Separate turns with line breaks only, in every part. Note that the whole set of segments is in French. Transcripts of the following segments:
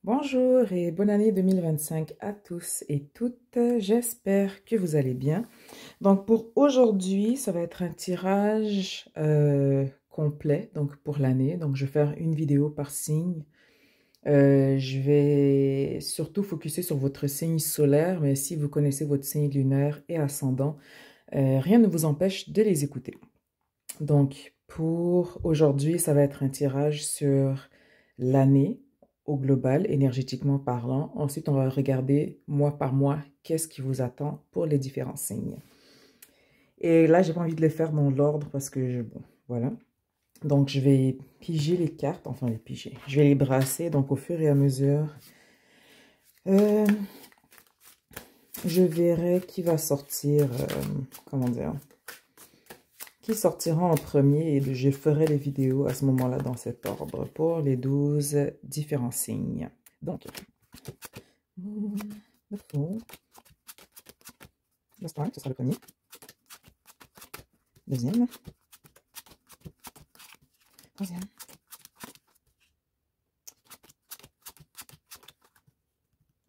Bonjour et bonne année 2025 à tous et toutes. J'espère que vous allez bien. Donc pour aujourd'hui, ça va être un tirage complet donc pour l'année. Donc je vais faire une vidéo par signe. Je vais surtout focuser sur votre signe solaire, mais si vous connaissez votre signe lunaire et ascendant, rien ne vous empêche de les écouter. Donc pour aujourd'hui, ça va être un tirage sur l'année au global, énergétiquement parlant. Ensuite, on va regarder mois par mois qu'est-ce qui vous attend pour les différents signes. Et là, j'ai pas envie de les faire dans l'ordre parce que, bon, voilà. Donc, je vais piger les cartes, enfin les piger. Je vais les brasser, donc au fur et à mesure, je verrai qui va sortir, comment dire, qui sortira en premier et je ferai les vidéos à ce moment-là dans cet ordre pour les 12 différents signes. Donc, le fond, le star, ce sera le premier. Deuxième. Troisième.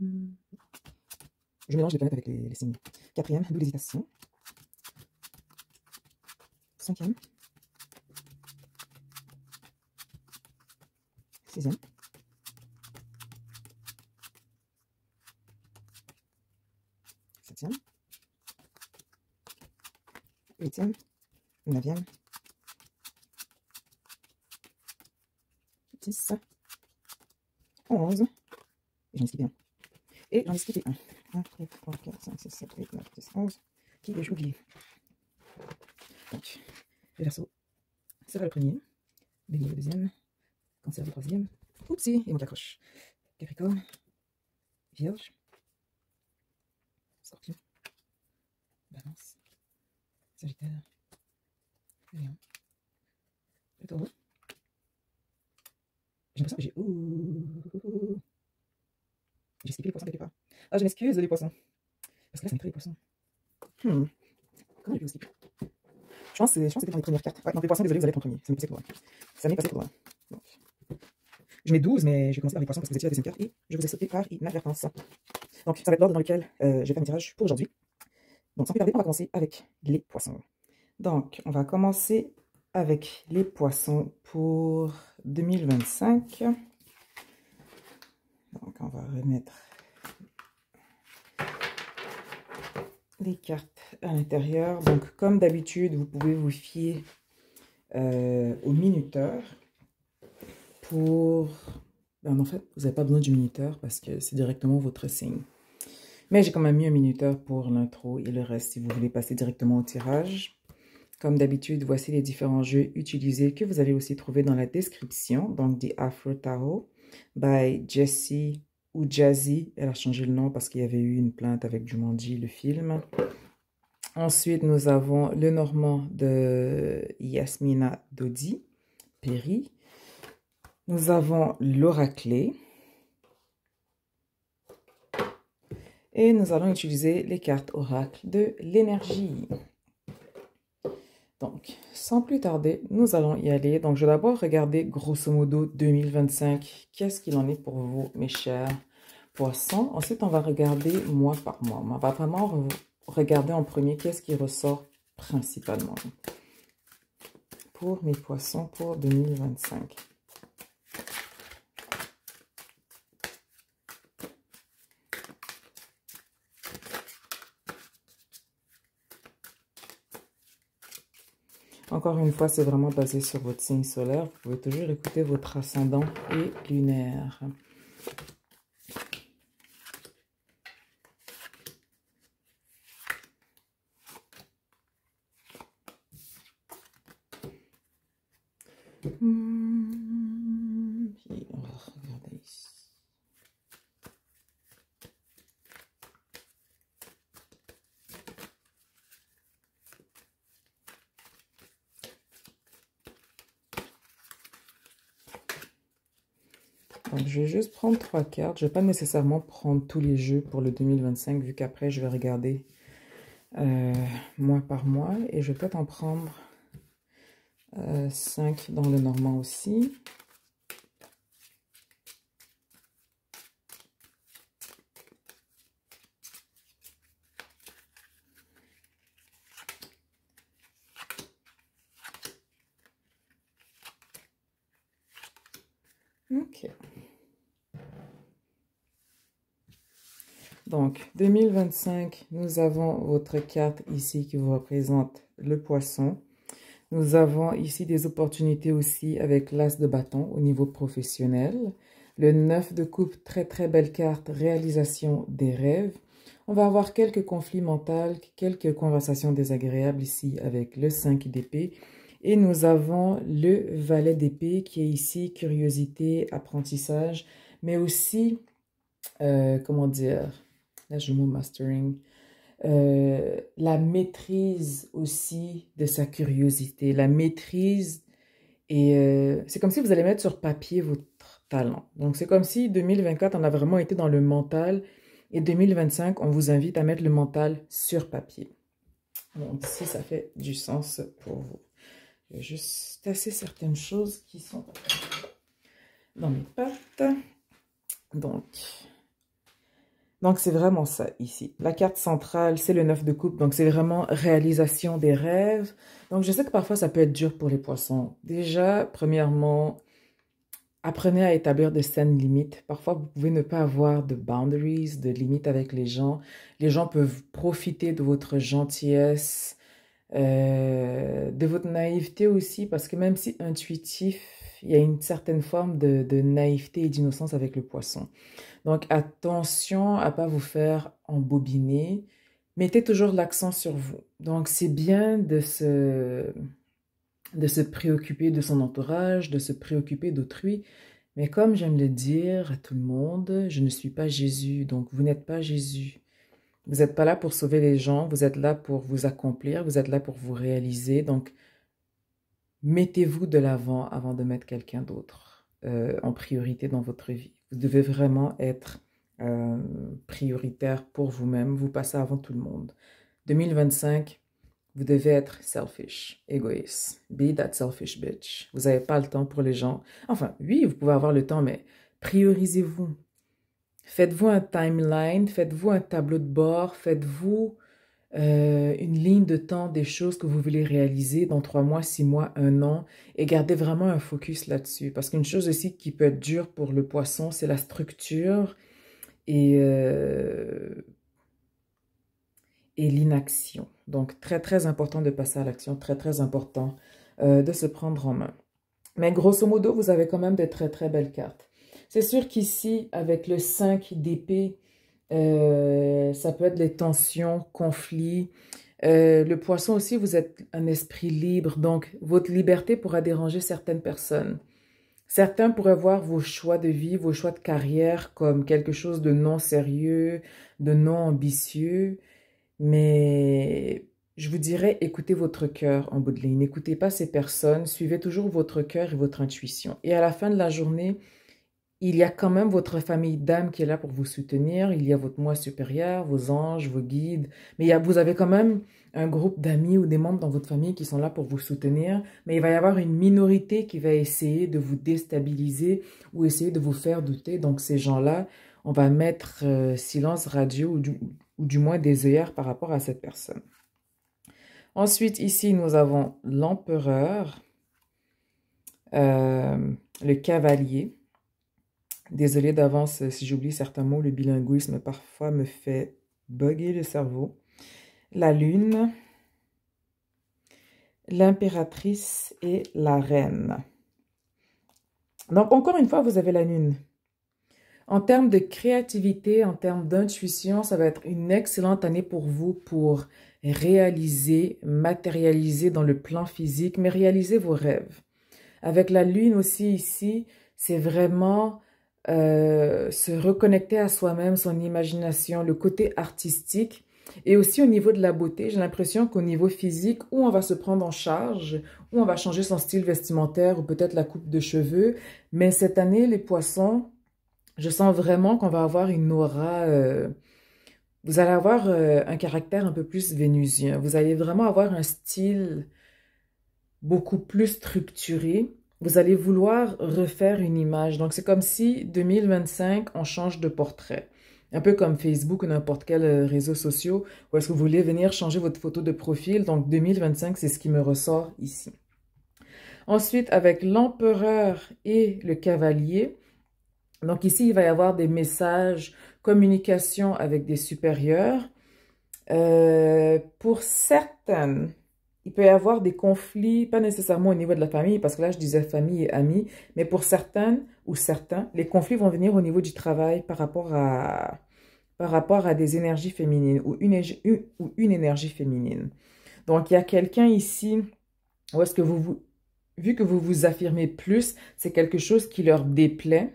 Je mélange les planètes avec les signes. Quatrième, double hésitation. Cinquième. Sixième. Septième. Huitième. Neuvième. 10. 11. Et j'en ai skippé un. Et j'en ai skippé un. 1, 2, 3, 4, 5, 6, 7, 8, 9, 10, 11. Qui ai-je oublié? Donc, le Verseau sera le premier. Bélier le deuxième. Cancer le troisième. Oupsie, il manque la croche. Capricorne. Vierge. Scorpion. Balance. Sagittaire. Lion. Le Taureau. J'ai l'impression que j'ai... J'ai skippé les poissons quelque part. Ah, je m'excuse les poissons. Parce que là, ça m'écrit les poissons. Comment j'ai pu skipper? Je pense que c'était dans les premières cartes. Ouais, donc les poissons, désolé, vous allez être en premier. Ça m'est passé trop loin. Ça m'est passé trop loin. Donc, je mets 12, mais je vais commencer par les poissons parce que vous étiez la deuxième carte et je vous ai sauté par inadvertance. Donc, ça va être l'ordre dans lequel je vais faire un tirage pour aujourd'hui. Donc, sans plus tarder, on va commencer avec les poissons. Donc, on va commencer avec les poissons pour 2025. Donc, on va remettre les cartes à l'intérieur. Donc, comme d'habitude, vous pouvez vous fier au minuteur pour... Ben, en fait, vous n'avez pas besoin du minuteur parce que c'est directement votre signe. Mais j'ai quand même mis un minuteur pour l'intro et le reste si vous voulez passer directement au tirage. Comme d'habitude, voici les différents jeux utilisés que vous allez aussi trouver dans la description. Donc, The Afro Tarot by Jessie ou Jazzy. Elle a changé le nom parce qu'il y avait eu une plainte avec Jumanji, le film. Ensuite, nous avons le Normand de Yasmina Dodi, Perry. Nous avons l'Oraclé. Et nous allons utiliser les cartes Oracle de l'énergie. Donc, sans plus tarder, nous allons y aller. Donc, je vais d'abord regarder grosso modo 2025. Qu'est-ce qu'il en est pour vous, mes chers poissons? Ensuite, on va regarder mois par mois. On va vraiment regarder en premier qu'est-ce qui ressort principalement pour mes poissons pour 2025. Encore une fois, c'est vraiment basé sur votre signe solaire. Vous pouvez toujours écouter votre ascendant et lunaire. Puis on va regarder ici. Donc, je vais juste prendre 3 cartes. Je ne vais pas nécessairement prendre tous les jeux pour le 2025, vu qu'après, je vais regarder mois par mois. Et je vais peut-être en prendre 5 dans le normand aussi. Ok. Donc, 2025, nous avons votre carte ici qui vous représente le poisson. Nous avons ici des opportunités aussi avec l'as de bâton au niveau professionnel. Le 9 de coupe, très très belle carte, réalisation des rêves. On va avoir quelques conflits mentaux, quelques conversations désagréables ici avec le 5 d'épée. Et nous avons le valet d'épée qui est ici, curiosité, apprentissage, mais aussi, comment dire, là je mot mastering, la maîtrise aussi de sa curiosité, la maîtrise, et c'est comme si vous allez mettre sur papier votre talent. Donc c'est comme si 2024, on a vraiment été dans le mental, et 2025, on vous invite à mettre le mental sur papier. Donc si ça fait du sens pour vous. Je vais juste tasser certaines choses qui sont dans mes pattes. Donc c'est vraiment ça ici. La carte centrale, c'est le 9 de coupe. Donc c'est vraiment réalisation des rêves. Donc je sais que parfois ça peut être dur pour les poissons. Déjà, premièrement, apprenez à établir de saines limites. Parfois, vous pouvez ne pas avoir de boundaries, de limites avec les gens. Les gens peuvent profiter de votre gentillesse, de votre naïveté aussi, parce que même si intuitif, il y a une certaine forme de naïveté et d'innocence avec le poisson. Donc attention à ne pas vous faire embobiner. Mettez toujours l'accent sur vous. Donc c'est bien de se préoccuper de son entourage, de se préoccuper d'autrui. Mais comme j'aime le dire à tout le monde, je ne suis pas Jésus, donc vous n'êtes pas Jésus. Vous n'êtes pas là pour sauver les gens, vous êtes là pour vous accomplir, vous êtes là pour vous réaliser. Donc, mettez-vous de l'avant avant de mettre quelqu'un d'autre en priorité dans votre vie. Vous devez vraiment être prioritaire pour vous-même, vous passez avant tout le monde. 2025, vous devez être selfish, égoïste. Be that selfish bitch. Vous n'avez pas le temps pour les gens. Enfin, oui, vous pouvez avoir le temps, mais priorisez-vous. Faites-vous un timeline, faites-vous un tableau de bord, faites-vous une ligne de temps des choses que vous voulez réaliser dans 3 mois, 6 mois, 1 an, et gardez vraiment un focus là-dessus. Parce qu'une chose aussi qui peut être dure pour le poisson, c'est la structure et l'inaction. Donc, très, très important de passer à l'action, très, très important de se prendre en main. Mais grosso modo, vous avez quand même de très, très belles cartes. C'est sûr qu'ici, avec le 5 d'épée, ça peut être les tensions, conflits. Le poisson aussi, vous êtes un esprit libre, donc votre liberté pourra déranger certaines personnes. Certains pourraient voir vos choix de vie, vos choix de carrière comme quelque chose de non sérieux, de non ambitieux, mais je vous dirais, écoutez votre cœur en bout de ligne. N'écoutez pas ces personnes, suivez toujours votre cœur et votre intuition. Et à la fin de la journée, il y a quand même votre famille d'âme qui est là pour vous soutenir. Il y a votre moi supérieur, vos anges, vos guides. Mais vous avez quand même un groupe d'amis ou des membres dans votre famille qui sont là pour vous soutenir. Mais il va y avoir une minorité qui va essayer de vous déstabiliser ou essayer de vous faire douter. Donc ces gens-là, on va mettre silence radio ou du moins des œillères par rapport à cette personne. Ensuite, ici, nous avons l'empereur, le cavalier. Désolée d'avance si j'oublie certains mots, le bilinguisme parfois me fait bugger le cerveau. La lune, l'impératrice et la reine. Donc, encore une fois, vous avez la lune. En termes de créativité, en termes d'intuition, ça va être une excellente année pour vous pour réaliser, matérialiser dans le plan physique, mais réaliser vos rêves. Avec la lune aussi ici, c'est vraiment se reconnecter à soi-même, son imagination, le côté artistique. Et aussi au niveau de la beauté, j'ai l'impression qu'au niveau physique, où on va se prendre en charge, où on va changer son style vestimentaire ou peut-être la coupe de cheveux. Mais cette année, les poissons, je sens vraiment qu'on va avoir une aura, vous allez avoir un caractère un peu plus vénusien. Vous allez vraiment avoir un style beaucoup plus structuré. Vous allez vouloir refaire une image. Donc, c'est comme si 2025, on change de portrait. Un peu comme Facebook ou n'importe quel réseau social, où est-ce que vous voulez venir changer votre photo de profil. Donc, 2025, c'est ce qui me ressort ici. Ensuite, avec l'empereur et le cavalier, donc ici, il va y avoir des messages, communication avec des supérieurs. Pour certaines, il peut y avoir des conflits, pas nécessairement au niveau de la famille, parce que là, je disais famille et amis, mais pour certaines ou certains, les conflits vont venir au niveau du travail par rapport à des énergies féminines ou une énergie féminine. Donc, il y a quelqu'un ici où est-ce que vu que vous vous affirmez plus, c'est quelque chose qui leur déplaît.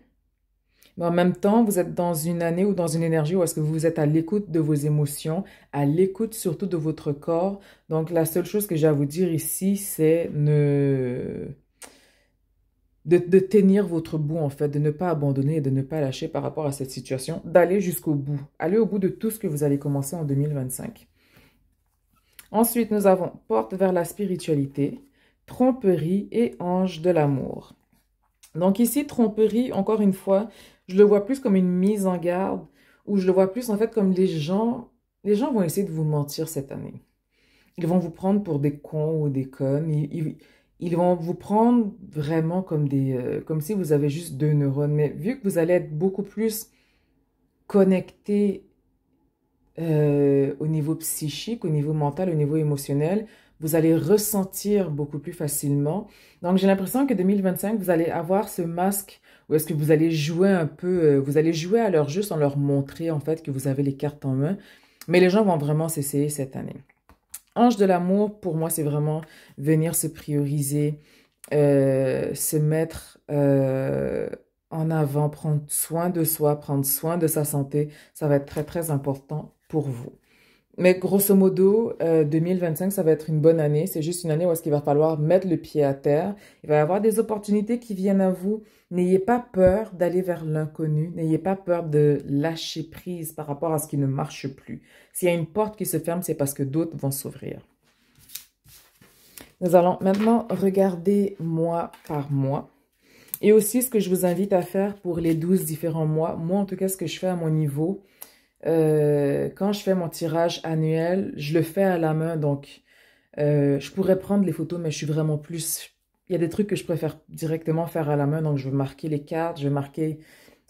Mais en même temps, vous êtes dans une année ou dans une énergie où est-ce que vous êtes à l'écoute de vos émotions, à l'écoute surtout de votre corps. Donc, la seule chose que j'ai à vous dire ici, c'est de tenir votre bout, en fait, de ne pas abandonner et de ne pas lâcher par rapport à cette situation, d'aller jusqu'au bout. Aller au bout de tout ce que vous avez commencé en 2025. Ensuite, nous avons porte vers la spiritualité, tromperie et ange de l'amour. Donc ici, tromperie, encore une fois, je le vois plus comme une mise en garde, ou je le vois plus en fait comme les gens vont essayer de vous mentir cette année. Ils vont vous prendre pour des cons ou des connes. Ils vont vous prendre vraiment comme si vous avez juste deux neurones. Mais vu que vous allez être beaucoup plus connecté au niveau psychique, au niveau mental, au niveau émotionnel, vous allez ressentir beaucoup plus facilement. Donc, j'ai l'impression que 2025, vous allez avoir ce masque où est-ce que vous allez jouer un peu, vous allez jouer à leur jeu sans leur montrer en fait que vous avez les cartes en main. Mais les gens vont vraiment s'essayer cette année. Ange de l'amour, pour moi, c'est vraiment venir se prioriser, se mettre en avant, prendre soin de soi, prendre soin de sa santé. Ça va être très, très important pour vous. Mais grosso modo, 2025, ça va être une bonne année. C'est juste une année où est-ce qu'il va falloir mettre le pied à terre. Il va y avoir des opportunités qui viennent à vous. N'ayez pas peur d'aller vers l'inconnu. N'ayez pas peur de lâcher prise par rapport à ce qui ne marche plus. S'il y a une porte qui se ferme, c'est parce que d'autres vont s'ouvrir. Nous allons maintenant regarder mois par mois. Et aussi, ce que je vous invite à faire pour les 12 différents mois. Moi, en tout cas, ce que je fais à mon niveau, quand je fais mon tirage annuel, je le fais à la main, donc je pourrais prendre les photos, mais je suis vraiment plus... Il y a des trucs que je préfère directement faire à la main, donc je vais marquer les cartes, je vais marquer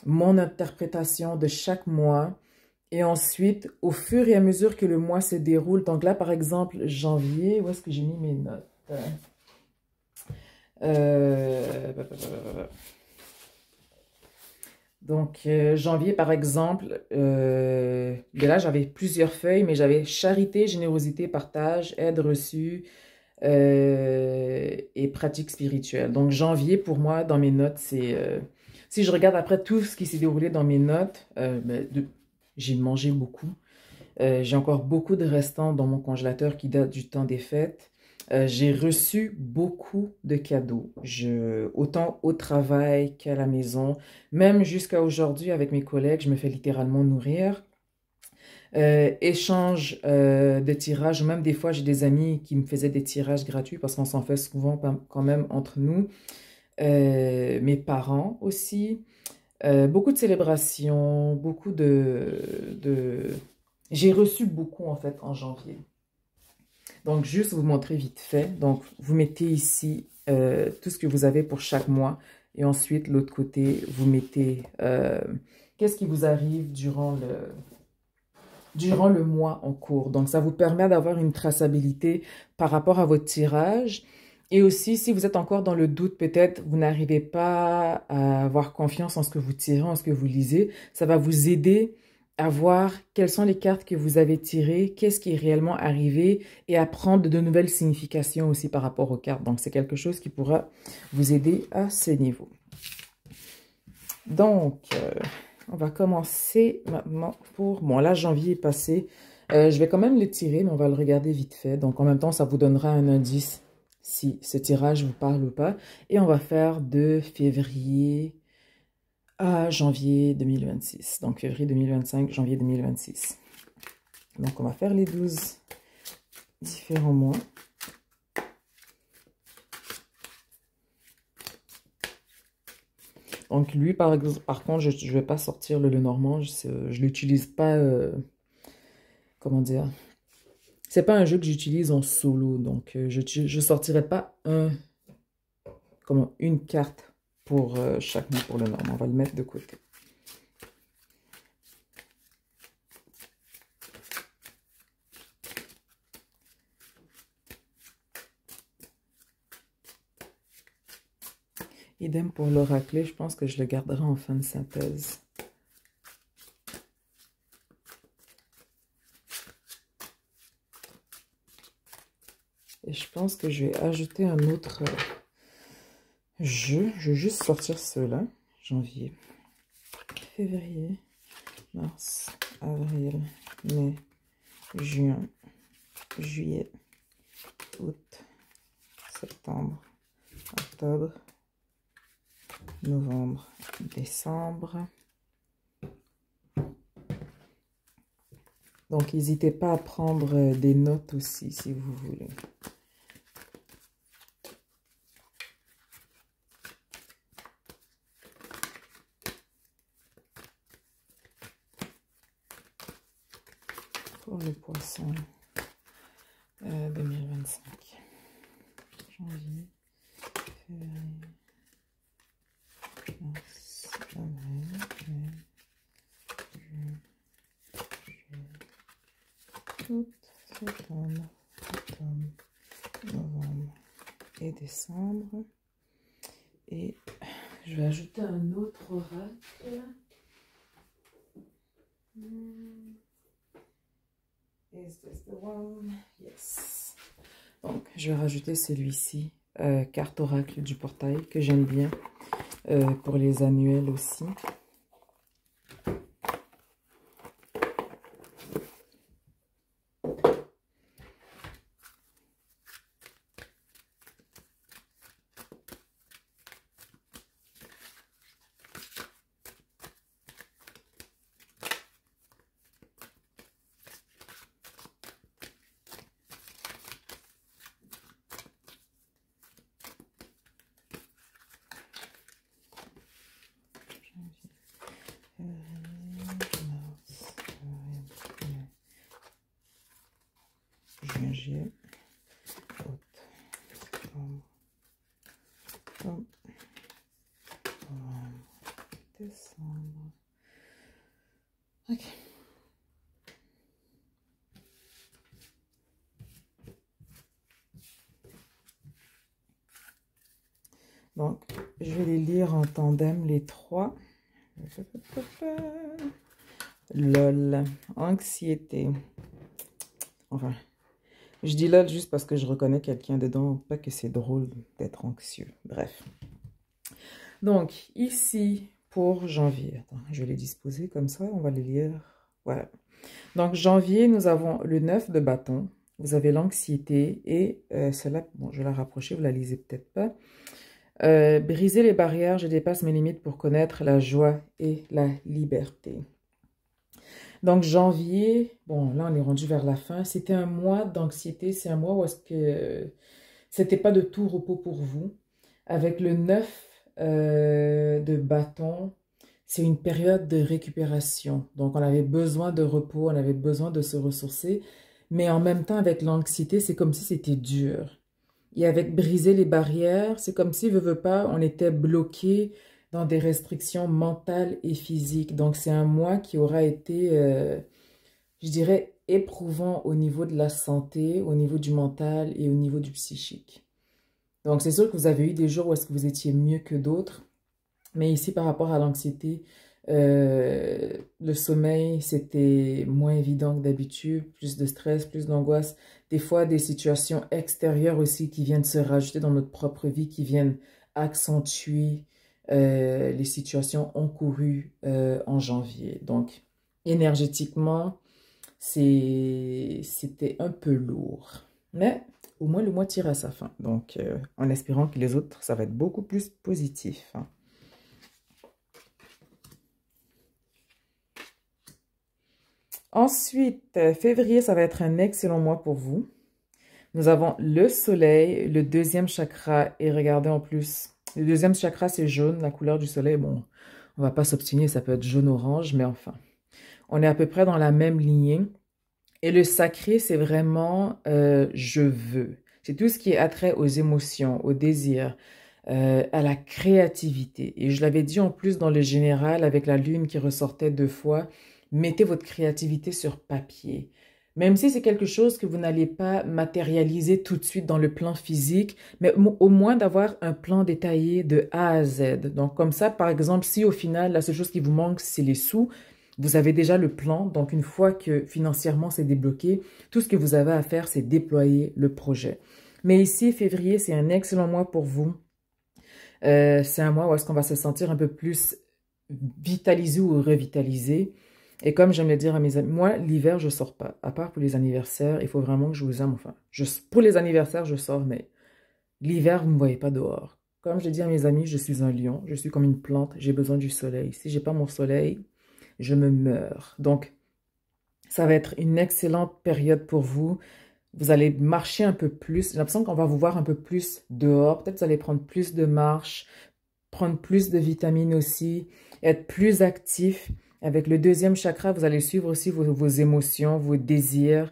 mon interprétation de chaque mois, et ensuite, au fur et à mesure que le mois se déroule, donc là, par exemple, janvier, où est-ce que j'ai mis mes notes? Donc, janvier, par exemple, là, j'avais plusieurs feuilles, mais j'avais charité, générosité, partage, aide reçue et pratique spirituelle. Donc, janvier, pour moi, dans mes notes, c'est... si je regarde après tout ce qui s'est déroulé dans mes notes, j'ai mangé beaucoup. J'ai encore beaucoup de restants dans mon congélateur qui datent du temps des fêtes. J'ai reçu beaucoup de cadeaux, autant au travail qu'à la maison. Même jusqu'à aujourd'hui, avec mes collègues, je me fais littéralement nourrir. Échange de tirages, même des fois, j'ai des amis qui me faisaient des tirages gratuits parce qu'on s'en fait souvent quand même entre nous. Mes parents aussi. Beaucoup de célébrations, beaucoup J'ai reçu beaucoup, en fait, en janvier. Donc, juste vous montrer vite fait. Donc, vous mettez ici tout ce que vous avez pour chaque mois. Et ensuite, l'autre côté, vous mettez qu'est-ce qui vous arrive durant le mois en cours. Donc, ça vous permet d'avoir une traçabilité par rapport à votre tirage. Et aussi, si vous êtes encore dans le doute, peut-être vous n'arrivez pas à avoir confiance en ce que vous tirez, en ce que vous lisez, ça va vous aider à voir quelles sont les cartes que vous avez tirées, qu'est-ce qui est réellement arrivé et à prendre de nouvelles significations aussi par rapport aux cartes. Donc, c'est quelque chose qui pourra vous aider à ce niveau. Donc, on va commencer maintenant pour... Bon, là, janvier est passé. Je vais quand même le tirer, mais on va le regarder vite fait. Donc, en même temps, ça vous donnera un indice si ce tirage vous parle ou pas. Et on va faire de février à janvier 2026. Donc, février 2025, janvier 2026. Donc, on va faire les 12 différents mois. Donc lui, par contre, je ne vais pas sortir le Lenormand. Je l'utilise pas, comment dire. C'est pas un jeu que j'utilise en solo. Donc je sortirai pas une carte pour chaque mot pour le Lenormand. On va le mettre de côté. Idem pour l'oracle, je pense que je le garderai en fin de synthèse. Et je pense que je vais ajouter un autre jeu. Je vais juste sortir ceux-là. Janvier, février, mars, avril, mai, juin, juillet, août, septembre, octobre, novembre, décembre. Donc, n'hésitez pas à prendre des notes aussi, si vous voulez. Pour le poisson 2025. Janvier, février, mars, avril, mai, juin, juillet, août, septembre, octobre, novembre et décembre. Et je vais ajouter un autre oracle. Is this the one? Yes. Donc, je vais rajouter celui-ci, carte oracle du portail, que j'aime bien, pour les annuels aussi. Juillet, août, septembre, octobre, novembre, décembre. Ok. Donc, je vais les lire en tandem, les trois. LOL, anxiété. Enfin, je dis LOL juste parce que je reconnais quelqu'un dedans, pas que c'est drôle d'être anxieux. Bref. Donc, ici, pour janvier, attends, je vais les disposer comme ça, on va les lire. Voilà. Donc, janvier, nous avons le 9 de bâton. Vous avez l'anxiété et celle-là, bon, je vais la rapprocher, vous la lisez peut-être pas. Briser les barrières, je dépasse mes limites pour connaître la joie et la liberté. Donc, janvier, bon, là, on est rendu vers la fin. C'était un mois d'anxiété. C'est un mois où est-ce que c'était pas de tout repos pour vous. Avec le 9 de bâton, c'est une période de récupération. Donc, on avait besoin de repos, on avait besoin de se ressourcer. Mais en même temps, avec l'anxiété, c'est comme si c'était dur. Et avec briser les barrières, c'est comme si, veut pas, on était bloqué dans des restrictions mentales et physiques. Donc, c'est un mois qui aura été, je dirais, éprouvant au niveau de la santé, au niveau du mental et au niveau du psychique. Donc, c'est sûr que vous avez eu des jours où est-ce que vous étiez mieux que d'autres. Mais ici, par rapport à l'anxiété, le sommeil, c'était moins évident que d'habitude, plus de stress, plus d'angoisse. Des fois, des situations extérieures aussi qui viennent se rajouter dans notre propre vie, qui viennent accentuer les situations encourues en janvier. Donc, énergétiquement, c'était un peu lourd. Mais au moins, le mois tire à sa fin. Donc, en espérant que les autres, ça va être beaucoup plus positif, hein. Ensuite, février, ça va être un excellent mois pour vous. Nous avons le soleil, le deuxième chakra, et regardez en plus, Le deuxième chakra, c'est jaune, la couleur du soleil. Bon, on va pas s'obstiner, ça peut être jaune-orange, mais enfin, on est à peu près dans la même lignée. Et le sacré, c'est vraiment je veux. C'est tout ce qui est attrait aux émotions, aux désirs, à la créativité. Et je l'avais dit en plus dans le général avec la lune qui ressortait 2 fois, mettez votre créativité sur papier. Même si c'est quelque chose que vous n'allez pas matérialiser tout de suite dans le plan physique, mais au moins d'avoir un plan détaillé de A à Z. Donc comme ça, par exemple, si au final, la seule chose qui vous manque, c'est les sous, vous avez déjà le plan. Donc une fois que financièrement c'est débloqué, tout ce que vous avez à faire, c'est déployer le projet. Mais ici, février, c'est un excellent mois pour vous. C'est un mois où est-ce qu'on va se sentir un peu plus vitalisé ou revitalisé. Et comme j'aime le dire à mes amis, moi, l'hiver, je sors pas. À part pour les anniversaires, il faut vraiment que je vous aime. Enfin, pour les anniversaires, je sors, mais l'hiver, vous ne me voyez pas dehors. Comme je dis à mes amis, je suis un lion, je suis comme une plante, j'ai besoin du soleil. Si j'ai pas mon soleil, je me meurs. Donc, ça va être une excellente période pour vous. Vous allez marcher un peu plus. J'ai l'impression qu'on va vous voir un peu plus dehors. Peut-être que vous allez prendre plus de marche, prendre plus de vitamines aussi, être plus actif. Avec le deuxième chakra, vous allez suivre aussi vos émotions, vos désirs,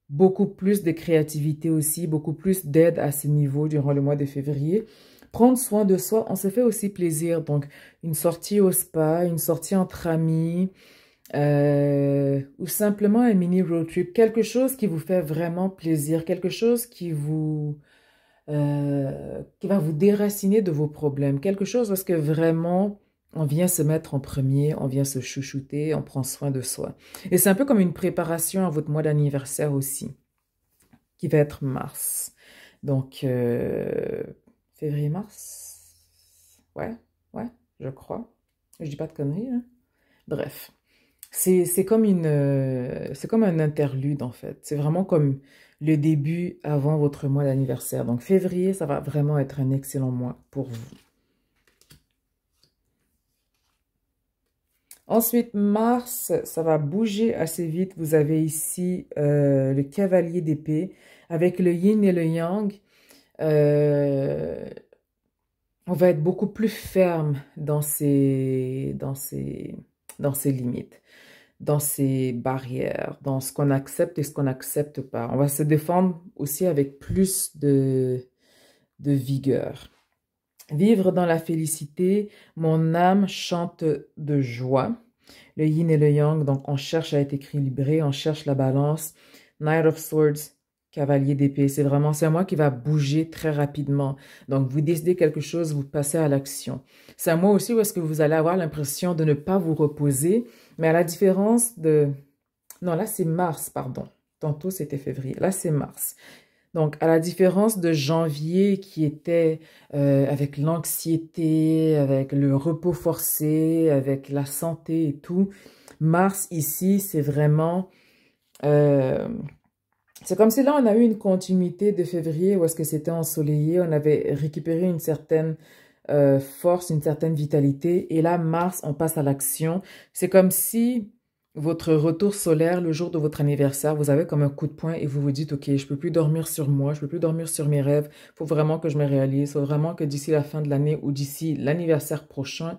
beaucoup plus de créativité aussi, beaucoup plus d'aide à ce niveau durant le mois de février. Prendre soin de soi, on se fait aussi plaisir. Donc, une sortie au spa, une sortie entre amis, ou simplement un mini road trip, quelque chose qui vous fait vraiment plaisir, quelque chose qui va vous déraciner de vos problèmes, quelque chose parce que vraiment on vient se mettre en premier, on vient se chouchouter, on prend soin de soi. Et c'est un peu comme une préparation à votre mois d'anniversaire aussi, qui va être mars. Donc, février-mars, ouais, ouais, je crois. Je dis pas de conneries, hein. Bref. C'est comme un interlude en fait. C'est vraiment comme le début avant votre mois d'anniversaire. Donc février, ça va vraiment être un excellent mois pour vous. Ensuite, mars, ça va bouger assez vite. Vous avez ici le cavalier d'épée avec le yin et le yang. Euh, on va être beaucoup plus ferme dans ses limites, dans ces barrières, dans ce qu'on accepte et ce qu'on n'accepte pas. On va se défendre aussi avec plus de vigueur. Vivre dans la félicité, mon âme chante de joie. Le yin et le yang, donc on cherche à être équilibré, on cherche la balance. Knight of Swords, cavalier d'épée, c'est un mois qui va bouger très rapidement. Donc vous décidez quelque chose, vous passez à l'action. C'est un mois aussi où est-ce que vous allez avoir l'impression de ne pas vous reposer, mais à la différence de... Non, là c'est mars, pardon. Tantôt c'était février, là c'est mars. Donc, à la différence de janvier qui était avec l'anxiété, avec le repos forcé, avec la santé et tout, mars ici, c'est vraiment... c'est comme si là, on a eu une continuité de février où est-ce que c'était ensoleillé, on avait récupéré une certaine force, une certaine vitalité. Et là, mars, on passe à l'action. C'est comme si votre retour solaire, le jour de votre anniversaire, vous avez comme un coup de poing et vous vous dites, OK, je peux plus dormir sur moi, je peux plus dormir sur mes rêves. Il faut vraiment que je me réalise. Il faut vraiment que d'ici la fin de l'année ou d'ici l'anniversaire prochain,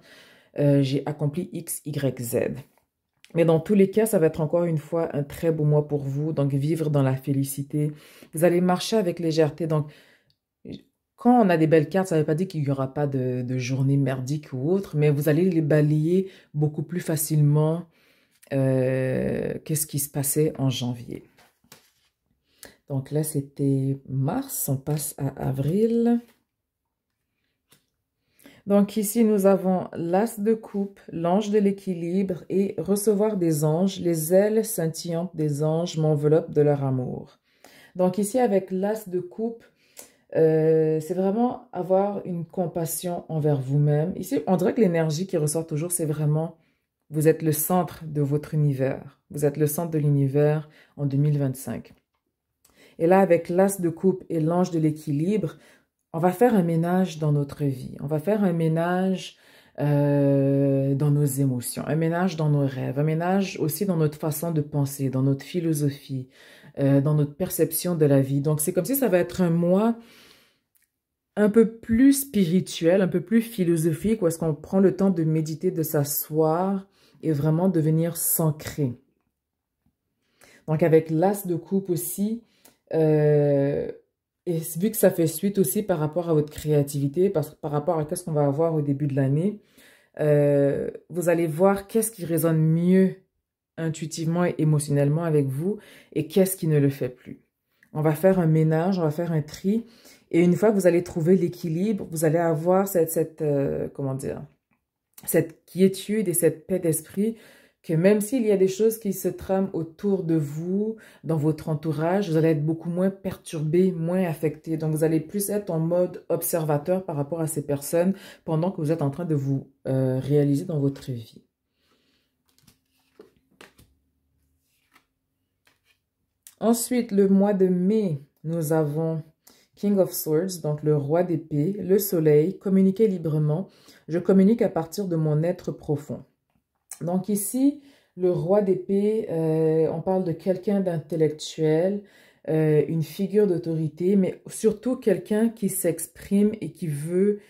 j'ai accompli X, Y, Z. Mais dans tous les cas, ça va être encore une fois un très beau mois pour vous. Donc, vivre dans la félicité. Vous allez marcher avec légèreté. Donc, quand on a des belles cartes, ça ne veut pas dire qu'il n'y aura pas de journée merdique ou autre, mais vous allez les balayer beaucoup plus facilement qu'est-ce qui se passait en janvier. Donc là, c'était mars, on passe à avril. Donc ici, nous avons l'as de coupe, l'ange de l'équilibre et recevoir des anges, les ailes scintillantes des anges m'enveloppent de leur amour. Donc ici, avec l'as de coupe, c'est vraiment avoir une compassion envers vous-même. Ici, on dirait que l'énergie qui ressort toujours, c'est vraiment, vous êtes le centre de votre univers. Vous êtes le centre de l'univers en 2025. Et là, avec l'as de coupe et l'ange de l'équilibre, on va faire un ménage dans notre vie. On va faire un ménage dans nos émotions, un ménage dans nos rêves, un ménage aussi dans notre façon de penser, dans notre philosophie, dans notre perception de la vie. Donc, c'est comme si ça va être un mois un peu plus spirituel, un peu plus philosophique, où est-ce qu'on prend le temps de méditer, de s'asseoir et vraiment devenir s'ancrer. Donc, avec l'as de coupe aussi, et vu que ça fait suite aussi par rapport à votre créativité, par rapport à ce qu'on va avoir au début de l'année, vous allez voir qu'est-ce qui résonne mieux intuitivement et émotionnellement avec vous et qu'est-ce qui ne le fait plus. On va faire un ménage, on va faire un tri et une fois que vous allez trouver l'équilibre, vous allez avoir comment dire, cette quiétude et cette paix d'esprit que même s'il y a des choses qui se trament autour de vous, dans votre entourage, vous allez être beaucoup moins perturbé, moins affecté. Donc, vous allez plus être en mode observateur par rapport à ces personnes pendant que vous êtes en train de vous réaliser dans votre vie. Ensuite, le mois de mai, nous avons King of Swords, donc le roi d'épée, le soleil, communiquer librement. Je communique à partir de mon être profond. Donc ici, le roi d'épée, on parle de quelqu'un d'intellectuel, une figure d'autorité, mais surtout quelqu'un qui s'exprime et qui veut,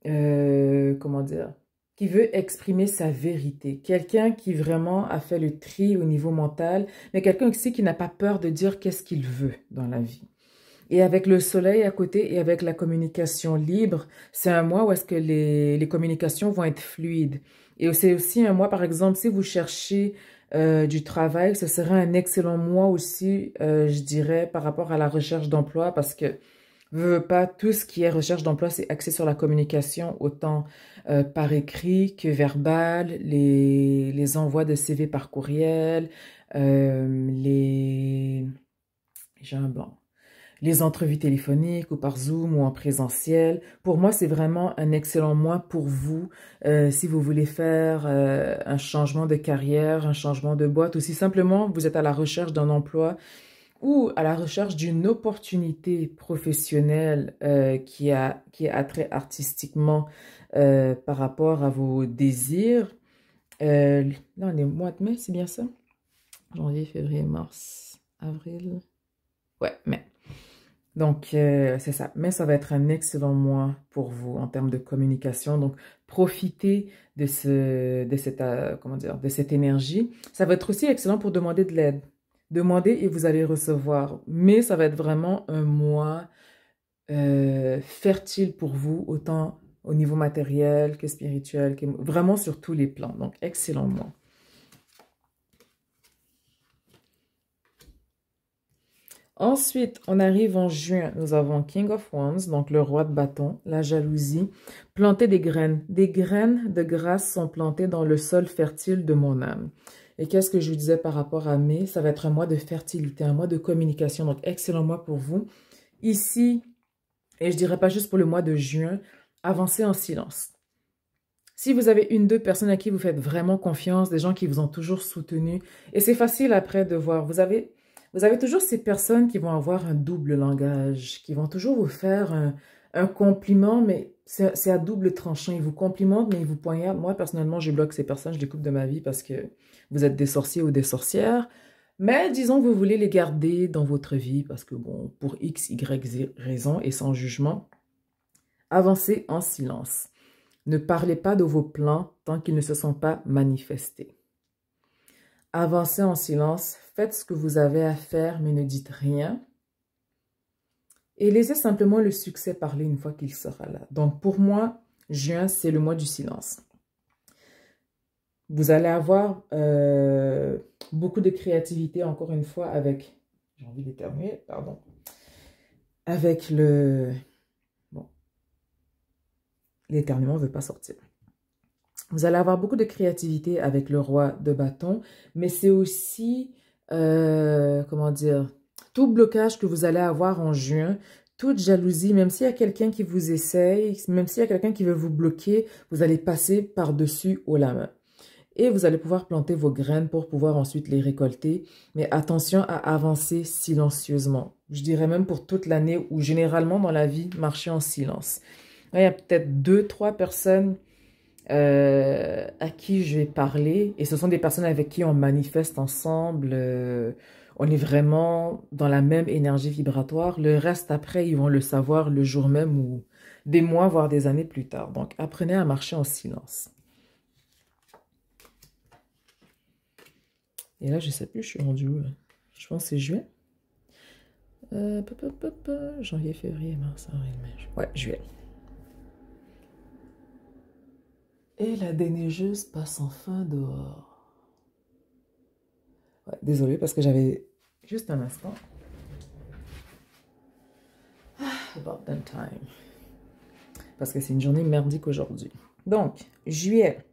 comment dire, qui veut exprimer sa vérité. Quelqu'un qui vraiment a fait le tri au niveau mental, mais quelqu'un aussi qui n'a pas peur de dire qu'est-ce qu'il veut dans la vie. Et avec le soleil à côté et avec la communication libre, c'est un mois où est-ce que les communications vont être fluides. Et c'est aussi un mois, par exemple, si vous cherchez du travail, ce serait un excellent mois aussi, je dirais, par rapport à la recherche d'emploi, parce que pas tout ce qui est recherche d'emploi, c'est axé sur la communication, autant par écrit que verbal, les envois de CV par courriel, j'ai un blanc. Les entrevues téléphoniques ou par Zoom ou en présentiel. Pour moi, c'est vraiment un excellent mois pour vous si vous voulez faire un changement de carrière, un changement de boîte ou si simplement vous êtes à la recherche d'un emploi ou à la recherche d'une opportunité professionnelle qui a attrait artistiquement par rapport à vos désirs. Là, on est au mois de mai, c'est bien ça? Janvier, février, mars, avril. Ouais, mai. Donc, c'est ça. Mais ça va être un excellent mois pour vous en termes de communication. Donc, profitez de comment dire, de cette énergie. Ça va être aussi excellent pour demander de l'aide. Demandez et vous allez recevoir. Mais ça va être vraiment un mois fertile pour vous, autant au niveau matériel que spirituel, vraiment sur tous les plans. Donc, excellent mois. Ensuite, on arrive en juin. Nous avons King of Wands, donc le roi de bâton, la jalousie. Planter des graines. Des graines de grâce sont plantées dans le sol fertile de mon âme. Et qu'est-ce que je vous disais par rapport à mai? Ça va être un mois de fertilité, un mois de communication. Donc, excellent mois pour vous. Ici, et je dirais pas juste pour le mois de juin, avancez en silence. Si vous avez une, deux personnes à qui vous faites vraiment confiance, des gens qui vous ont toujours soutenu, et c'est facile après de voir, vous avez toujours ces personnes qui vont avoir un double langage, qui vont toujours vous faire un compliment, mais c'est à double tranchant. Ils vous complimentent, mais ils vous poignardent. Moi, personnellement, je bloque ces personnes, je les coupe de ma vie parce que vous êtes des sorciers ou des sorcières. Mais disons que vous voulez les garder dans votre vie parce que, bon, pour X, Y raison et sans jugement, avancez en silence. Ne parlez pas de vos plans tant qu'ils ne se sont pas manifestés. Avancez en silence, faites ce que vous avez à faire, mais ne dites rien. Et laissez simplement le succès parler une fois qu'il sera là. Donc pour moi, juin, c'est le mois du silence. Vous allez avoir beaucoup de créativité, encore une fois, avec... J'ai envie d'éternuer, pardon. Avec le... Bon. L'éternuement ne veut pas sortir. Vous allez avoir beaucoup de créativité avec le roi de bâton, mais c'est aussi, comment dire, tout blocage que vous allez avoir en juin, toute jalousie, même s'il y a quelqu'un qui vous essaye, même s'il y a quelqu'un qui veut vous bloquer, vous allez passer par-dessus haut la main. Et vous allez pouvoir planter vos graines pour pouvoir ensuite les récolter. Mais attention à avancer silencieusement. Je dirais même pour toute l'année ou généralement dans la vie, marcher en silence. Là, il y a peut-être 2, 3 personnes à qui je vais parler. Et ce sont des personnes avec qui on manifeste ensemble. On est vraiment dans la même énergie vibratoire. Le reste, après, ils vont le savoir le jour même où des mois, voire des années plus tard. Donc, apprenez à marcher en silence. Et là, je ne sais plus, je suis rendue où, là? Je pense que c'est juillet. Janvier, février, mars, avril, mai. Ouais, juillet. Et la déneigeuse passe enfin dehors. Ouais, désolée parce que j'avais juste un instant. About that time. Parce que c'est une journée merdique aujourd'hui. Donc, juillet,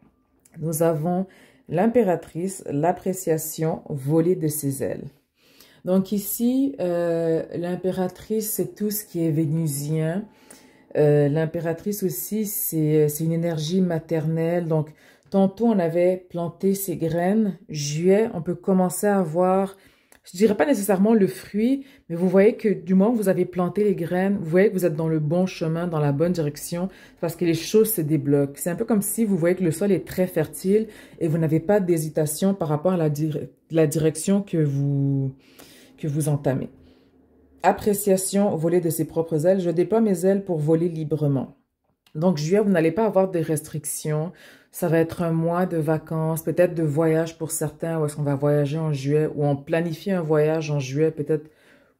nous avons l'impératrice, l'appréciation, voler de ses ailes. Donc ici, l'impératrice, c'est tout ce qui est vénusien. L'impératrice aussi, c'est une énergie maternelle. Donc, tantôt, on avait planté ses graines. Juillet, on peut commencer à voir, je dirais pas nécessairement le fruit, mais vous voyez que du moment que vous avez planté les graines, vous voyez que vous êtes dans le bon chemin, dans la bonne direction, parce que les choses se débloquent. C'est un peu comme si vous voyez que le sol est très fertile et vous n'avez pas d'hésitation par rapport à la direction que vous entamez. Appréciation, voler de ses propres ailes. Je déploie mes ailes pour voler librement. Donc, juillet, vous n'allez pas avoir de restrictions. Ça va être un mois de vacances, peut-être de voyage pour certains, où est-ce qu'on va voyager en juillet, ou on planifie un voyage en juillet, peut-être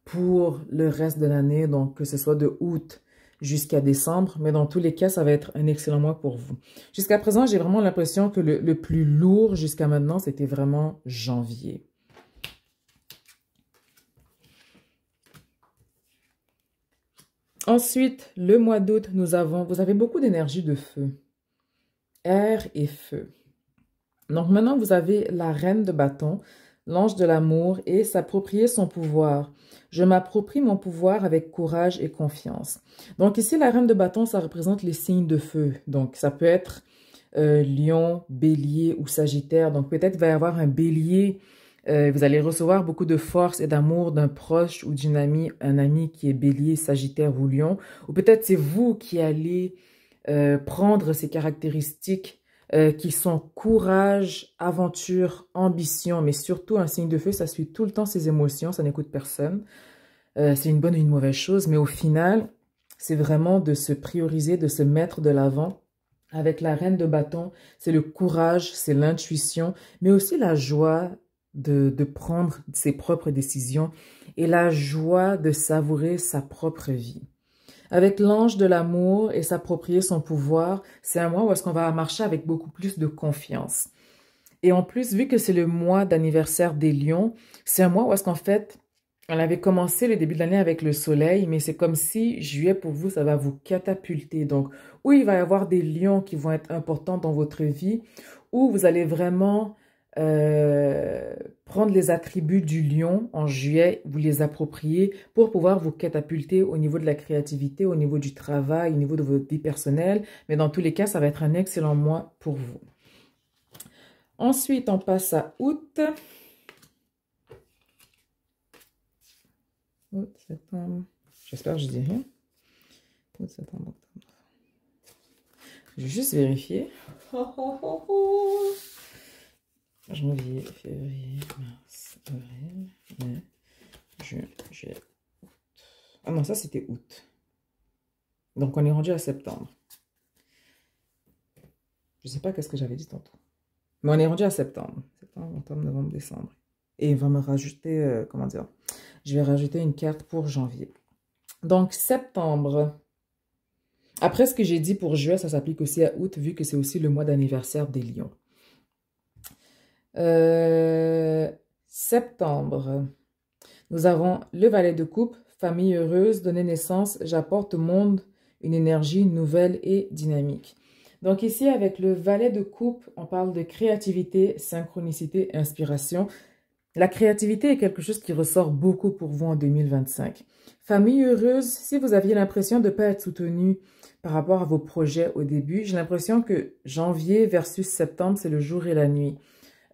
pour le reste de l'année, donc que ce soit de août jusqu'à décembre. Mais dans tous les cas, ça va être un excellent mois pour vous. Jusqu'à présent, j'ai vraiment l'impression que le plus lourd jusqu'à maintenant, c'était vraiment janvier. Ensuite, le mois d'août, vous avez beaucoup d'énergie de feu, air et feu. Donc maintenant, vous avez la reine de bâton, l'ange de l'amour et s'approprier son pouvoir. Je m'approprie mon pouvoir avec courage et confiance. Donc ici, la reine de bâton, ça représente les signes de feu. Donc ça peut être lion, bélier ou sagittaire. Donc peut-être il va y avoir un bélier. Vous allez recevoir beaucoup de force et d'amour d'un proche ou d'une amie, un ami qui est bélier, sagittaire ou lion. Ou peut-être c'est vous qui allez prendre ces caractéristiques qui sont courage, aventure, ambition, mais surtout un signe de feu, ça suit tout le temps ses émotions, ça n'écoute personne. C'est une bonne ou une mauvaise chose, mais au final, c'est vraiment de se prioriser, de se mettre de l'avant. Avec la reine de bâton, c'est le courage, c'est l'intuition, mais aussi la joie de prendre ses propres décisions et la joie de savourer sa propre vie. Avec l'ange de l'amour et s'approprier son pouvoir, c'est un mois où est-ce qu'on va marcher avec beaucoup plus de confiance. Et en plus, vu que c'est le mois d'anniversaire des lions, c'est un mois où est-ce qu'en fait, on avait commencé le début de l'année avec le soleil, mais c'est comme si juillet pour vous, ça va vous catapulter. Donc, où il va y avoir des lions qui vont être importants dans votre vie, où vous allez vraiment prendre les attributs du lion en juillet, vous les approprier pour pouvoir vous catapulter au niveau de la créativité, au niveau du travail, au niveau de votre vie personnelle. Mais dans tous les cas, ça va être un excellent mois pour vous. Ensuite, on passe à août. Août, septembre. J'espère que je dis rien. Août, septembre, octobre. Je vais juste vérifier. Janvier, février, mars, avril, mai, juin, juillet, août. Ah non, ça c'était août. Donc on est rendu à septembre. Je ne sais pas qu'est-ce que j'avais dit tantôt. Mais on est rendu à septembre. Septembre, octobre, novembre, décembre. Et il va me rajouter, comment dire, je vais rajouter une carte pour janvier. Donc septembre. Après ce que j'ai dit pour juillet, ça s'applique aussi à août, vu que c'est aussi le mois d'anniversaire des lions. Septembre, nous avons le valet de coupe, famille heureuse, donner naissance, j'apporte au monde une énergie nouvelle et dynamique. Donc ici, avec le valet de coupe, on parle de créativité, synchronicité, inspiration. La créativité est quelque chose qui ressort beaucoup pour vous en 2025. Famille heureuse, si vous aviez l'impression de ne pas être soutenu par rapport à vos projets au début, j'ai l'impression que janvier versus septembre, c'est le jour et la nuit.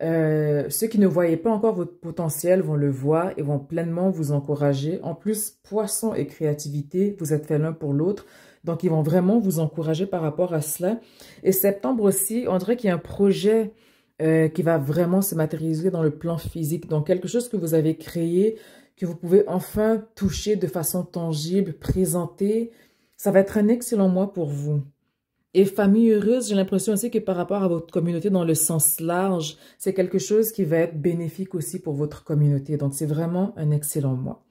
Ceux qui ne voyaient pas encore votre potentiel vont le voir et vont pleinement vous encourager. En plus, poisson et créativité, vous êtes fait l'un pour l'autre. Donc, ils vont vraiment vous encourager par rapport à cela. Et septembre aussi, on dirait qu'il y a un projet qui va vraiment se matérialiser dans le plan physique. Donc, quelque chose que vous avez créé, que vous pouvez enfin toucher de façon tangible, présenter Ça va être un excellent mois pour vous. Et famille heureuse, j'ai l'impression aussi que par rapport à votre communauté dans le sens large, c'est quelque chose qui va être bénéfique aussi pour votre communauté. Donc, c'est vraiment un excellent mois.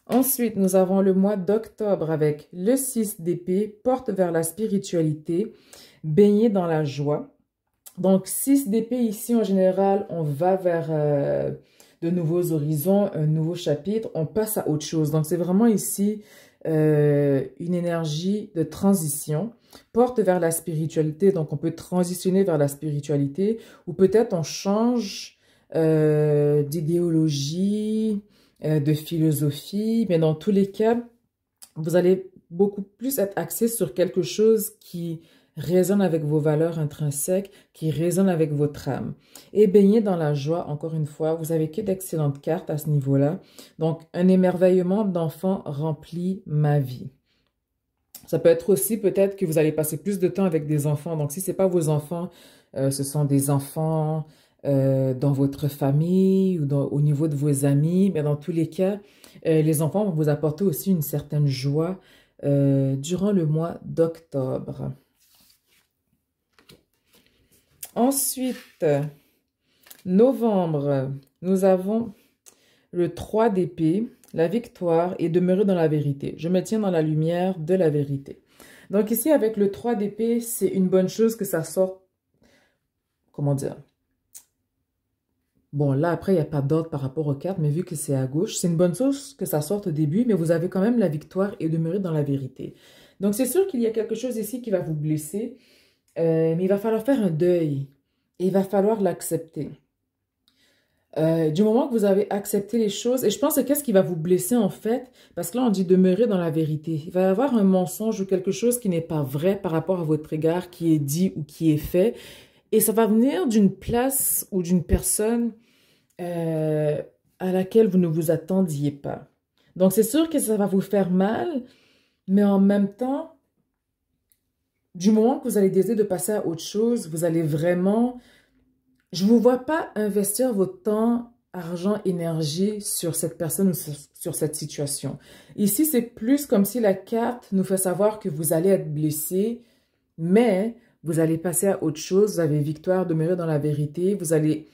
Ensuite, nous avons le mois d'octobre avec le 6 d'épée, porte vers la spiritualité, baigner dans la joie. Donc, 6 d'épée ici, en général, on va vers de nouveaux horizons, un nouveau chapitre, on passe à autre chose. Donc, c'est vraiment ici une énergie de transition, porte vers la spiritualité. Donc, on peut transitionner vers la spiritualité ou peut-être on change d'idéologie, de philosophie. Mais dans tous les cas, vous allez beaucoup plus être axé sur quelque chose qui résonne avec vos valeurs intrinsèques, qui résonne avec votre âme. Et baigner dans la joie, encore une fois, vous avez que d'excellentes cartes à ce niveau-là. Donc, un émerveillement d'enfant remplit ma vie. Ça peut être aussi peut-être que vous allez passer plus de temps avec des enfants. Donc, si ce n'est pas vos enfants, ce sont des enfants dans votre famille ou au niveau de vos amis. Mais dans tous les cas, les enfants vont vous apporter aussi une certaine joie durant le mois d'octobre. Ensuite, novembre, nous avons le 3 d'épée, la victoire et demeurer dans la vérité. Je me tiens dans la lumière de la vérité. Donc ici, avec le 3 d'épée, c'est une bonne chose que ça sorte, comment dire? Bon, là, après, il n'y a pas d'ordre par rapport aux cartes, mais vu que c'est à gauche, c'est une bonne chose que ça sorte au début, mais vous avez quand même la victoire et demeurer dans la vérité. Donc, c'est sûr qu'il y a quelque chose ici qui va vous blesser, mais il va falloir faire un deuil et il va falloir l'accepter. Du moment que vous avez accepté les choses, et je pense que qu'est-ce qui va vous blesser en fait, parce que là on dit demeurer dans la vérité. Il va y avoir un mensonge ou quelque chose qui n'est pas vrai par rapport à votre égard, qui est dit ou qui est fait, et ça va venir d'une place ou d'une personne à laquelle vous ne vous attendiez pas. Donc c'est sûr que ça va vous faire mal, mais en même temps, du moment que vous allez décider de passer à autre chose, vous allez vraiment... Je ne vous vois pas investir votre temps, argent, énergie sur cette personne ou sur cette situation. Ici, c'est plus comme si la carte nous fait savoir que vous allez être blessé, mais vous allez passer à autre chose. Vous avez victoire, demeurer dans la vérité. Vous allez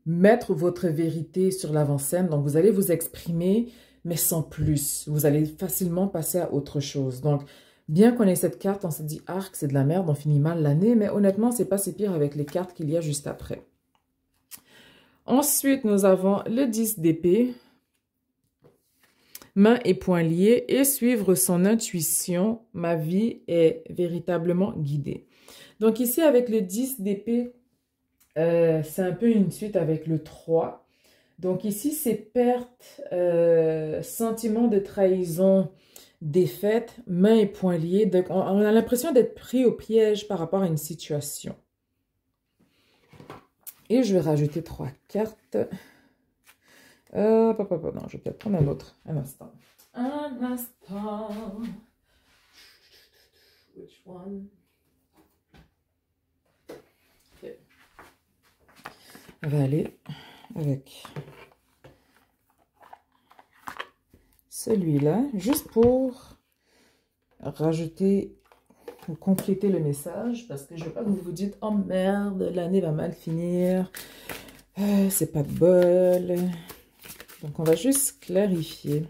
mettre votre vérité sur l'avant-scène. Donc, vous allez vous exprimer, mais sans plus. Vous allez facilement passer à autre chose. Donc, bien qu'on ait cette carte, on se dit « Arc, c'est de la merde, on finit mal l'année », mais honnêtement, c'est pas si pire avec les cartes qu'il y a juste après. Ensuite, nous avons le 10 d'épée, main et poings liés et suivre son intuition. Ma vie est véritablement guidée. Donc ici, avec le 10 d'épée, c'est un peu une suite avec le 3. Donc ici, c'est perte, sentiment de trahison, défaite, main et poings liés. Donc on a l'impression d'être pris au piège par rapport à une situation. Et je vais rajouter 3 cartes. Non, je vais peut-être prendre un autre. Un instant. Un instant. Which one? Ok. On va aller avec celui-là, juste pour rajouter ou compléter le message, parce que je veux pas que vous vous dites « Oh merde, l'année va mal finir, c'est pas de bol ». Donc, on va juste clarifier.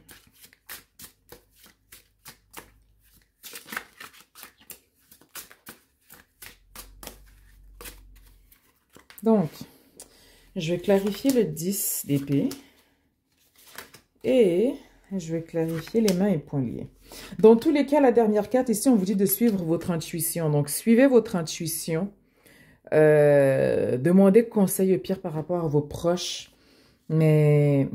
Donc, je vais clarifier le 10 d'épée et je vais clarifier les mains et poings liés. Dans tous les cas, la dernière carte, ici, on vous dit de suivre votre intuition. Donc, suivez votre intuition. Demandez conseil au pire par rapport à vos proches. Mais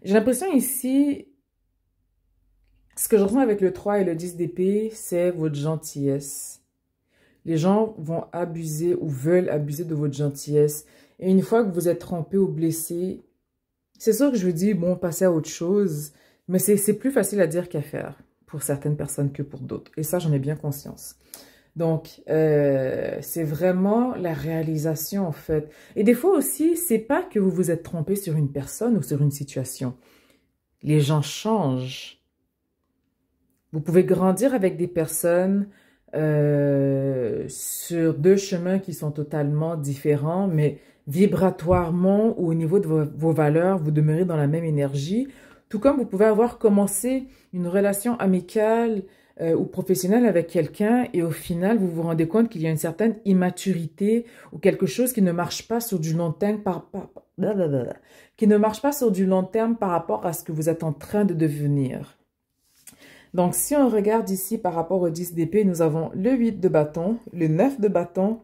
j'ai l'impression ici, ce que je ressens avec le 3 et le 10 d'épée, c'est votre gentillesse. Les gens vont abuser ou veulent abuser de votre gentillesse. Et une fois que vous êtes trompé ou blessé, c'est sûr que je vous dis, bon, passez à autre chose. Mais c'est plus facile à dire qu'à faire pour certaines personnes que pour d'autres. Et ça, j'en ai bien conscience. Donc, c'est vraiment la réalisation, en fait. Et des fois aussi, c'est pas que vous vous êtes trompé sur une personne ou sur une situation. Les gens changent. Vous pouvez grandir avec des personnes sur deux chemins qui sont totalement différents, mais vibratoirement ou au niveau de vos valeurs, vous demeurez dans la même énergie. Tout comme vous pouvez avoir commencé une relation amicale ou professionnelle avec quelqu'un et au final, vous vous rendez compte qu'il y a une certaine immaturité ou quelque chose qui ne marche pas sur du long terme qui ne marche pas sur du long terme par rapport à ce que vous êtes en train de devenir. Donc, si on regarde ici par rapport au 10 d'épée, nous avons le 8 de bâton, le 9 de bâton.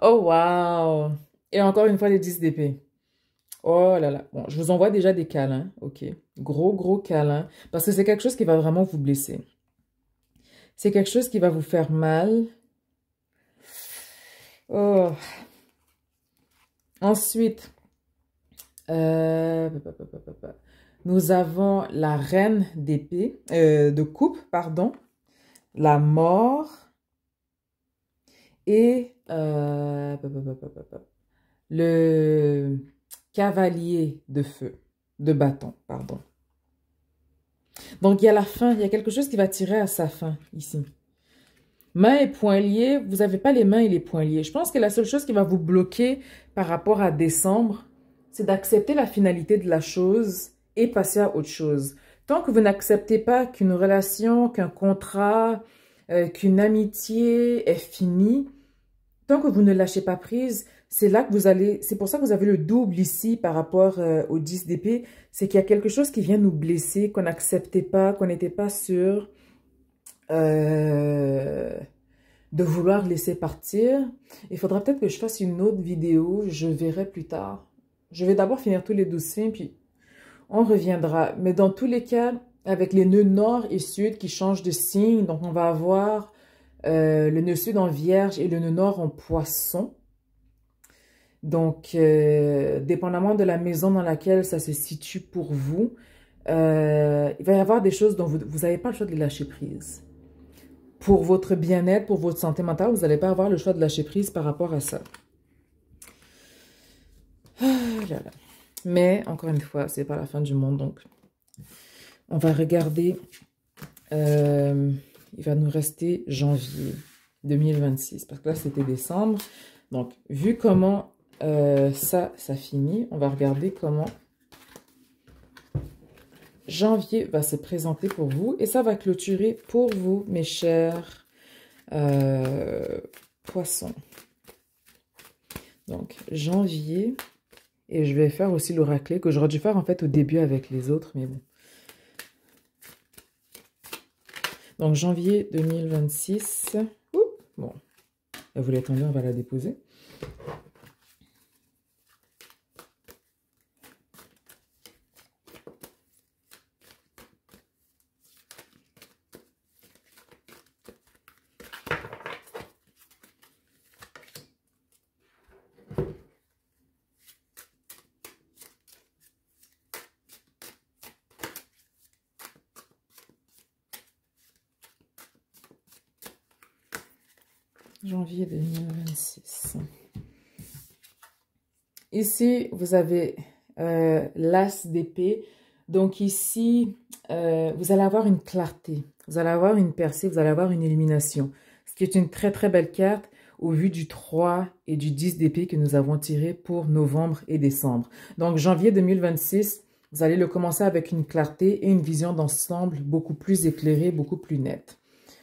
Oh, wow! Et encore une fois, les 10 d'épée. Oh là là. Bon, je vous envoie déjà des câlins, ok? Gros, gros câlins. Parce que c'est quelque chose qui va vraiment vous blesser. C'est quelque chose qui va vous faire mal. Oh. Ensuite, nous avons la reine d'épée, de coupe, pardon. La mort. Et le cavalier de feu, de bâton, pardon. Donc, il y a la fin, il y a quelque chose qui va tirer à sa fin, ici. Mains et poings liés, vous n'avez pas les mains et les poings liés. Je pense que la seule chose qui va vous bloquer par rapport à décembre, c'est d'accepter la finalité de la chose et passer à autre chose. Tant que vous n'acceptez pas qu'une relation, qu'un contrat, qu'une amitié est finie, tant que vous ne lâchez pas prise, c'est là que vous allez, c'est pour ça que vous avez le double ici par rapport au 10 d'épée, c'est qu'il y a quelque chose qui vient nous blesser, qu'on n'acceptait pas, qu'on n'était pas sûr de vouloir laisser partir. Il faudra peut-être que je fasse une autre vidéo, je verrai plus tard. Je vais d'abord finir tous les 12 signes, puis on reviendra. Mais dans tous les cas, avec les nœuds nord et sud qui changent de signe, donc on va avoir le nœud sud en vierge et le nœud nord en poisson. Donc, dépendamment de la maison dans laquelle ça se situe pour vous, il va y avoir des choses dont vous n'avez pas le choix de les lâcher prise. Pour votre bien-être, pour votre santé mentale, vous n'allez pas avoir le choix de lâcher prise par rapport à ça. Ah là là. Mais, encore une fois, c'est pas la fin du monde, donc on va regarder... il va nous rester janvier 2026, parce que là, c'était décembre. Donc, vu comment ça finit, on va regarder comment janvier va se présenter pour vous. Et ça va clôturer pour vous, mes chers poissons. Donc, janvier. Et je vais faire aussi l'oracle que j'aurais dû faire en fait au début avec les autres, mais bon. Donc, janvier 2026. Ouh, bon, elle voulait tomber, on va la déposer. Janvier 2026. Ici, vous avez l'as d'épée. Donc ici, vous allez avoir une clarté. Vous allez avoir une percée, vous allez avoir une illumination. Ce qui est une très très belle carte au vu du 3 et du 10 d'épée que nous avons tiré pour novembre et décembre. Donc janvier 2026, vous allez le commencer avec une clarté et une vision d'ensemble beaucoup plus éclairée, beaucoup plus nette.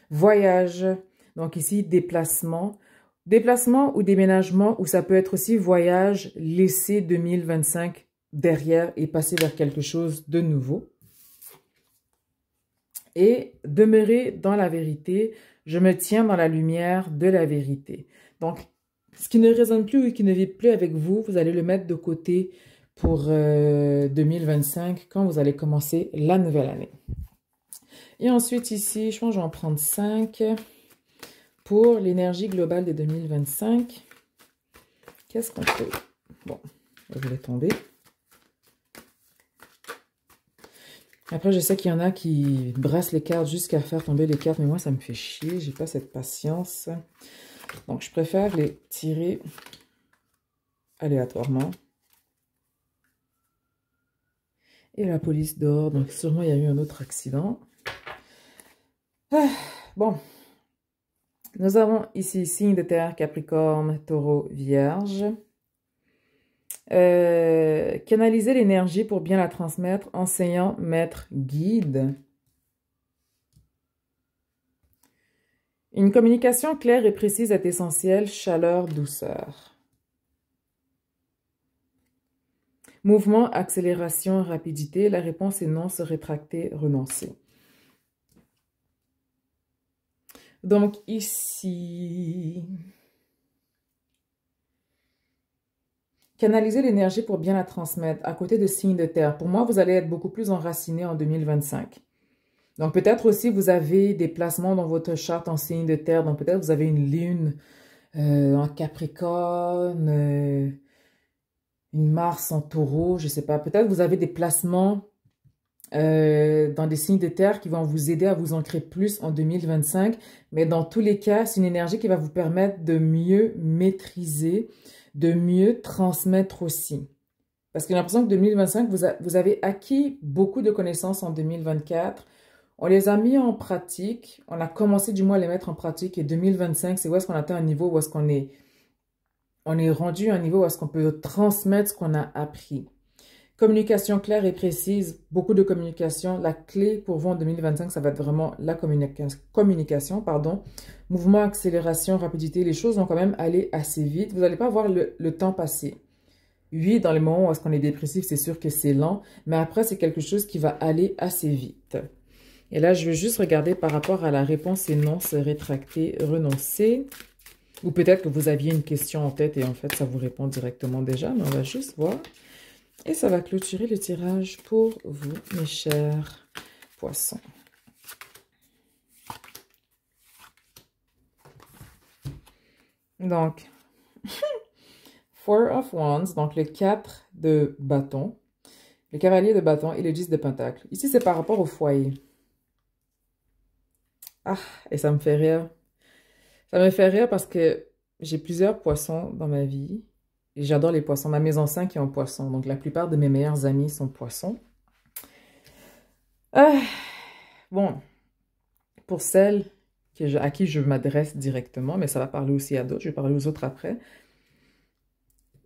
Voyage. Donc ici, déplacement. Déplacement ou déménagement, ou ça peut être aussi voyage, laisser 2025 derrière et passer vers quelque chose de nouveau. Et demeurer dans la vérité, je me tiens dans la lumière de la vérité. Donc, ce qui ne résonne plus ou qui ne vit plus avec vous, vous allez le mettre de côté pour 2025 quand vous allez commencer la nouvelle année. Et ensuite ici, je pense que je vais en prendre 5. Pour l'énergie globale de 2025, qu'est-ce qu'on peut... Bon, elle voulait tomber. Après, je sais qu'il y en a qui brassent les cartes jusqu'à faire tomber les cartes, mais moi, ça me fait chier. J'ai pas cette patience. Donc, je préfère les tirer aléatoirement. Et la police dort, donc sûrement il y a eu un autre accident. Bon, nous avons ici signe de terre, Capricorne, Taureau, Vierge. Canaliser l'énergie pour bien la transmettre, enseignant, maître, guide. Une communication claire et précise est essentielle, chaleur, douceur. Mouvement, accélération, rapidité. La réponse est non, se rétracter, renoncer. Donc ici, canaliser l'énergie pour bien la transmettre à côté de signes de terre. Pour moi, vous allez être beaucoup plus enraciné en 2025. Donc, peut-être aussi, vous avez des placements dans votre charte en signe de terre. Donc, peut-être vous avez une lune en Capricorne, une Mars en Taureau, je ne sais pas. Peut-être vous avez des placements dans des signes de terre qui vont vous aider à vous ancrer plus en 2025. Mais dans tous les cas, c'est une énergie qui va vous permettre de mieux maîtriser, de mieux transmettre aussi. Parce que j'ai l'impression que 2025, vous avez acquis beaucoup de connaissances en 2024. On les a mis en pratique. On a commencé du moins à les mettre en pratique. Et 2025, c'est où est-ce qu'on atteint un niveau où est-ce qu'on est, on est rendu à un niveau où est-ce qu'on peut transmettre ce qu'on a appris. Communication claire et précise, beaucoup de communication. La clé pour vous en 2025, ça va être vraiment la communication, pardon. Mouvement, accélération, rapidité. Les choses vont quand même aller assez vite. Vous n'allez pas voir le temps passer. Oui, dans les moments où est-ce qu'on est dépressif, c'est sûr que c'est lent. Mais après, c'est quelque chose qui va aller assez vite. Et là, je veux juste regarder par rapport à la réponse, c'est non, se rétracter, renoncer. Ou peut-être que vous aviez une question en tête et en fait, ça vous répond directement déjà. Mais on va juste voir. Et ça va clôturer le tirage pour vous, mes chers poissons. Donc, Four of Wands, donc le 4 de bâton, le cavalier de bâton et le 10 de pentacle. Ici, c'est par rapport au foyer. Ah, et ça me fait rire. Ça me fait rire parce que j'ai plusieurs poissons dans ma vie. Et j'adore les poissons. Ma maison 5 est un poisson. Donc, la plupart de mes meilleurs amis sont poissons. Bon, pour celles à qui je m'adresse directement, mais ça va parler aussi à d'autres. Je vais parler aux autres après.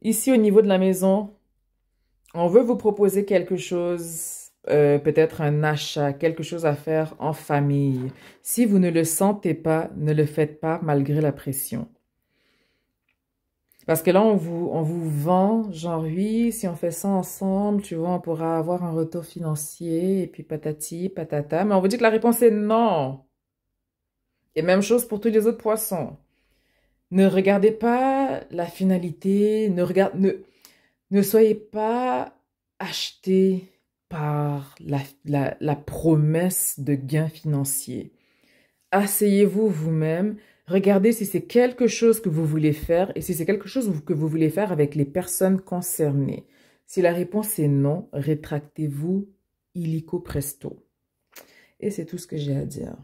Ici, au niveau de la maison, on veut vous proposer quelque chose, peut-être un achat, quelque chose à faire en famille. Si vous ne le sentez pas, ne le faites pas malgré la pression. Parce que là, on vous vend, genre, oui, si on fait ça ensemble, tu vois, on pourra avoir un retour financier, et puis patati, patata. Mais on vous dit que la réponse est non. Et même chose pour tous les autres poissons. Ne regardez pas la finalité, ne soyez pas acheté par la promesse de gains financiers. Asseyez-vous vous-même. Regardez si c'est quelque chose que vous voulez faire et si c'est quelque chose que vous voulez faire avec les personnes concernées. Si la réponse est non, rétractez-vous illico presto. Et c'est tout ce que j'ai à dire.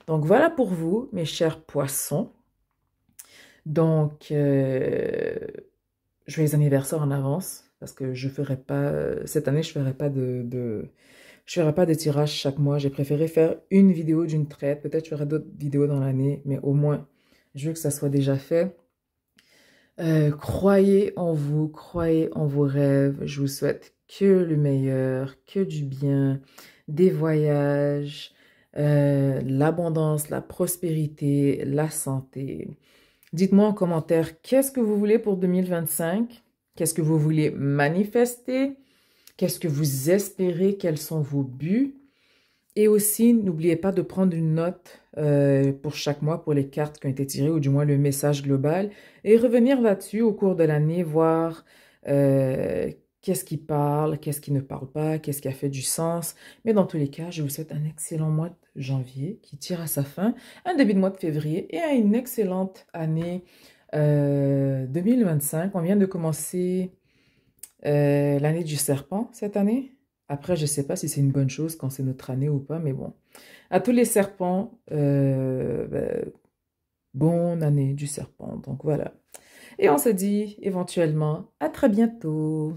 Donc voilà pour vous, mes chers poissons. Donc, joyeux anniversaire en avance parce que je ferai pas, cette année, je ferai pas je ferai pas de tirage chaque mois. J'ai préféré faire une vidéo d'une traite. Peut-être je ferai d'autres vidéos dans l'année, mais au moins, je veux que ça soit déjà fait. Croyez en vous, croyez en vos rêves. Je vous souhaite que le meilleur, que du bien, des voyages, l'abondance, la prospérité, la santé. Dites-moi en commentaire, qu'est-ce que vous voulez pour 2025? Qu'est-ce que vous voulez manifester? Qu'est-ce que vous espérez? Quels sont vos buts? Et aussi, n'oubliez pas de prendre une note pour chaque mois pour les cartes qui ont été tirées, ou du moins le message global, et revenir là-dessus au cours de l'année, voir qu'est-ce qui parle, qu'est-ce qui ne parle pas, qu'est-ce qui a fait du sens. Mais dans tous les cas, je vous souhaite un excellent mois de janvier qui tire à sa fin, un début de mois de février et une excellente année 2025. On vient de commencer l'année du serpent cette année. Après, je ne sais pas si c'est une bonne chose quand c'est notre année ou pas, mais bon. À tous les serpents, bonne année du serpent. Donc voilà. Et on se dit éventuellement à très bientôt.